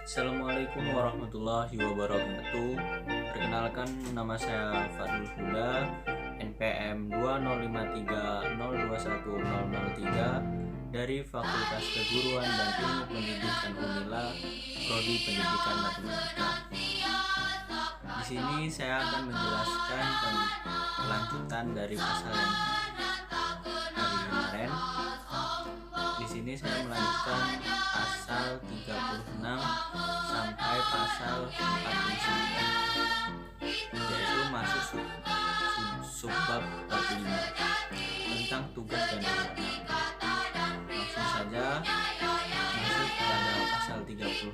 Assalamualaikum warahmatullahi wabarakatuh. Perkenalkan, nama saya Fadul Huda, NPM 20530210003 dari Fakultas Keguruan dan Ilmu Pendidikan Unila, Prodi Pendidikan Matematika. Di sini saya akan menjelaskan kelanjutan dari pasal yang hari kemarin. Di sini saya melanjutkan pasal 36 sampai pasal 49, yaitu masuk subbab 45 tentang tugas dan wewenang. Langsung saja masuk pada pasal 36,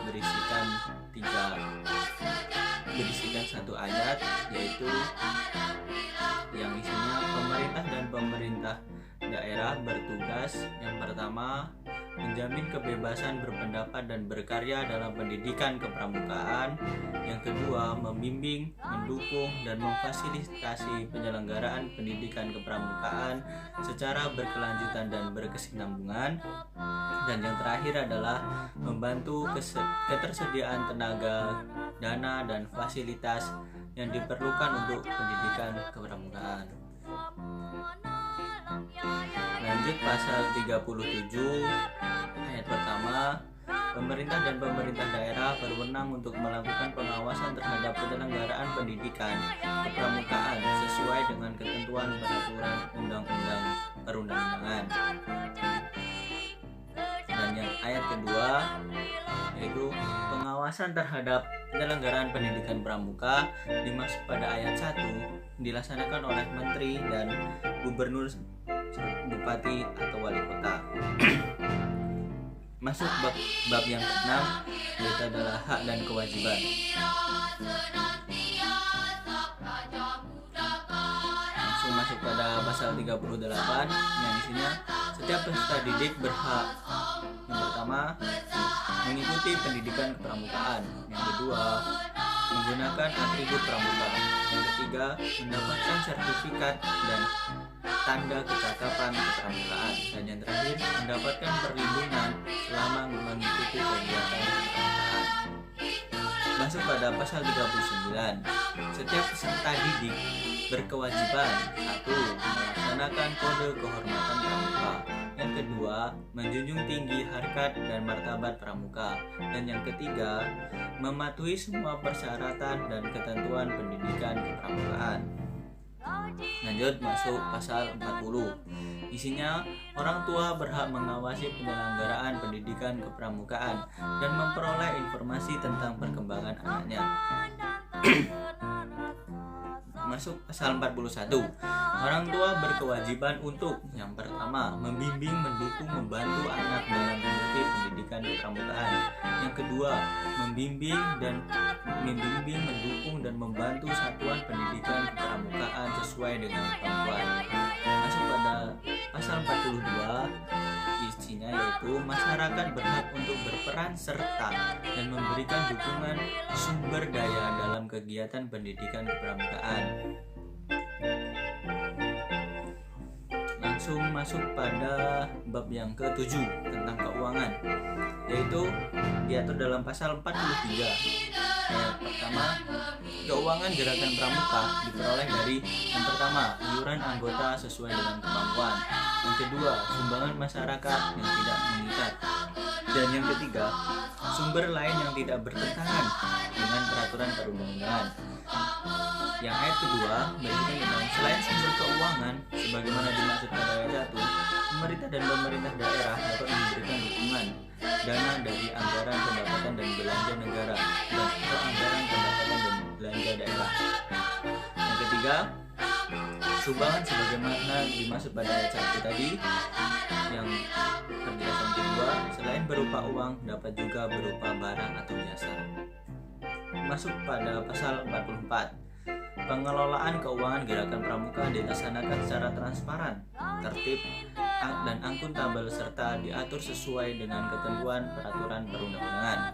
berisikan satu ayat, yaitu yang isinya pemerintah dan pemerintah daerah bertugas yang pertama menjamin kebebasan berpendapat dan berkarya dalam pendidikan kepramukaan, yang kedua membimbing, mendukung, dan memfasilitasi penyelenggaraan pendidikan kepramukaan secara berkelanjutan dan berkesinambungan, dan yang terakhir adalah membantu ketersediaan tenaga, dana, dan fasilitas yang diperlukan untuk pendidikan kepramukaan. Lanjut pasal 37 ayat pertama, pemerintah dan pemerintah daerah berwenang untuk melakukan pengawasan terhadap penyelenggaraan pendidikan kepramukaan sesuai dengan ketentuan peraturan undang-undang perundang-undangan. Dan yang ayat kedua yaitu pengawasan terhadap penyelenggaraan pendidikan pramuka dimaksud pada ayat 1 dilaksanakan oleh menteri dan gubernur, bupati atau wali kota. Masuk bab yang ke-6, yaitu adalah hak dan kewajiban. Langsung masuk pada pasal 38 yang isinya setiap peserta didik berhak yang pertama mengikuti pendidikan kepramukaan, yang kedua menggunakan atribut pramuka, yang ketiga mendapatkan sertifikat dan tanda kecakapan kepramukaan, dan yang terakhir mendapatkan perlindungan selama mengikuti kegiatan kepramukaan. Masuk pada pasal 39, setiap peserta didik berkewajiban 1. Melaksanakan kode kehormatan pramuka, yang kedua menjunjung tinggi harkat dan martabat pramuka, dan yang ketiga mematuhi semua persyaratan dan ketentuan pendidikan kepramukaan. Lanjut masuk pasal 40. Isinya orang tua berhak mengawasi penyelenggaraan pendidikan kepramukaan dan memperoleh informasi tentang perkembangan anaknya. Masuk pasal 41. Orang tua berkewajiban untuk yang pertama membimbing, mendukung, membantu anak dalam mengikuti pendidikan kepramukaan. Yang kedua, membimbing, mendukung dan membantu satuan pendidikan kepramukaan sesuai dengan kemampuan. Masuk pada pasal 42, isinya yaitu masyarakat berhak untuk berperan serta dan memberikan dukungan sumber daya dalam kegiatan pendidikan kepramukaan. Langsung masuk pada bab yang ke-7 tentang keuangan, yaitu diatur dalam pasal 43. Ayat pertama, keuangan gerakan pramuka diperoleh dari yang pertama, iuran anggota sesuai dengan kemampuan, yang kedua, sumbangan masyarakat yang tidak mengikat, dan yang ketiga, sumber lain yang tidak bertentangan dengan peraturan perundang-undangan. Yang ayat kedua berisikan tentang selain sumber keuangan sebagaimana dimaksud pada ayat 1, pemerintah dan pemerintah daerah dapat memberikan dukungan dana dari anggaran pendapatan dan belanja negara dan atau anggaran pendapatan dan belanja daerah. Yang ketiga, sumbangan sebagaimana dimaksud pada ayat 1 tadi. Yang penjelasan kedua, selain berupa uang dapat juga berupa barang atau jasa. Masuk pada pasal 44. Pengelolaan keuangan gerakan pramuka dilaksanakan secara transparan, tertib, dan akuntabel serta diatur sesuai dengan ketentuan peraturan perundang-undangan.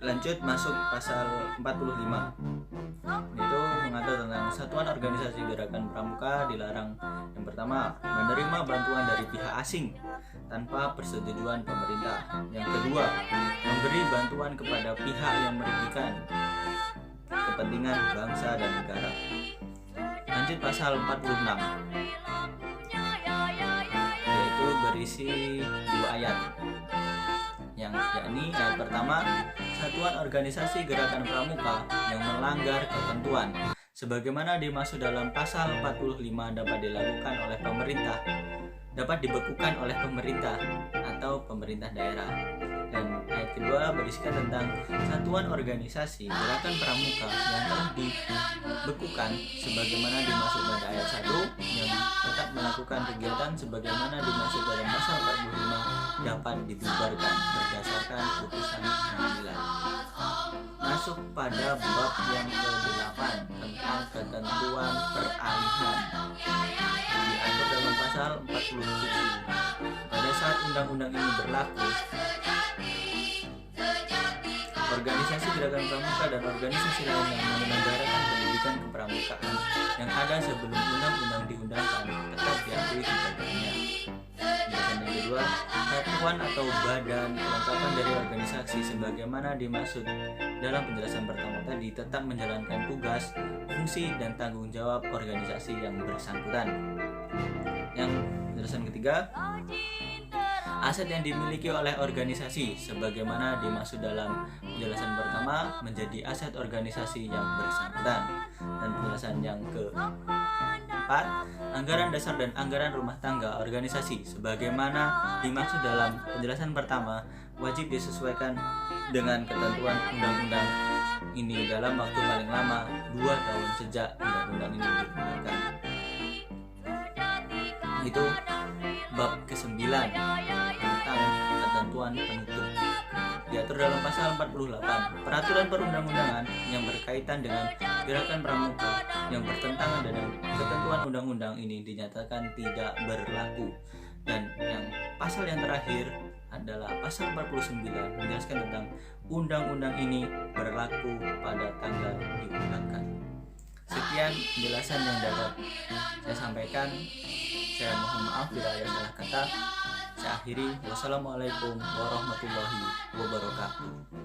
Lanjut masuk pasal 45. Itu mengatur tentang satuan organisasi gerakan pramuka dilarang yang pertama menerima bantuan dari pihak asing tanpa persetujuan pemerintah. Yang kedua, memberi bantuan kepada pihak yang merugikan kepentingan bangsa dan negara. Lanjut pasal 46, yaitu berisi 2 ayat. Yakni ayat pertama, satuan organisasi gerakan pramuka yang melanggar ketentuan sebagaimana dimaksud dalam pasal 45 dapat dilakukan oleh pemerintah, dapat dibekukan oleh pemerintah atau pemerintah daerah. Dan ayat kedua berisikan tentang satuan organisasi gerakan pramuka yang telah dibekukan sebagaimana dimaksud pada ayat 1 yang tetap melakukan kegiatan sebagaimana dimaksud dalam pasal 45 dapat dibubarkan berdasarkan putusan pengadilan. Masuk pada bab yang ke-8 tentang ketentuan peralihan, diatur dalam pasal 47. Pada saat undang-undang ini berlaku, organisasi gerakan pramuka dan organisasi lain yang menyelenggarakan pendidikan kepramukaan yang ada sebelum undang-undang diundangkan tetap diakui sebagainya. Penjelasan yang kedua, satuan atau badan kelengkapan dari organisasi sebagaimana dimaksud dalam penjelasan pertama tadi tetap menjalankan tugas, fungsi, dan tanggung jawab organisasi yang bersangkutan. Yang penjelasan ketiga, aset yang dimiliki oleh organisasi sebagaimana dimaksud dalam penjelasan pertama menjadi aset organisasi yang bersangkutan. Dan penjelasan yang keempat, anggaran dasar dan anggaran rumah tangga organisasi sebagaimana dimaksud dalam penjelasan pertama wajib disesuaikan dengan ketentuan undang-undang ini dalam waktu paling lama 2 tahun sejak undang-undang ini digunakan. Itu bab ke-9 tentang ketentuan penutup, diatur dalam pasal 48. Peraturan perundang-undangan yang berkaitan dengan gerakan pramuka yang bertentangan dengan ketentuan undang-undang ini dinyatakan tidak berlaku. Dan yang pasal yang terakhir adalah pasal 49 menjelaskan tentang undang-undang ini berlaku pada tanggal diundangkan. Sekian penjelasan yang dapat saya sampaikan. Saya mohon maaf bila ada salah kata. Saya akhiri. Wassalamualaikum warahmatullahi wabarakatuh.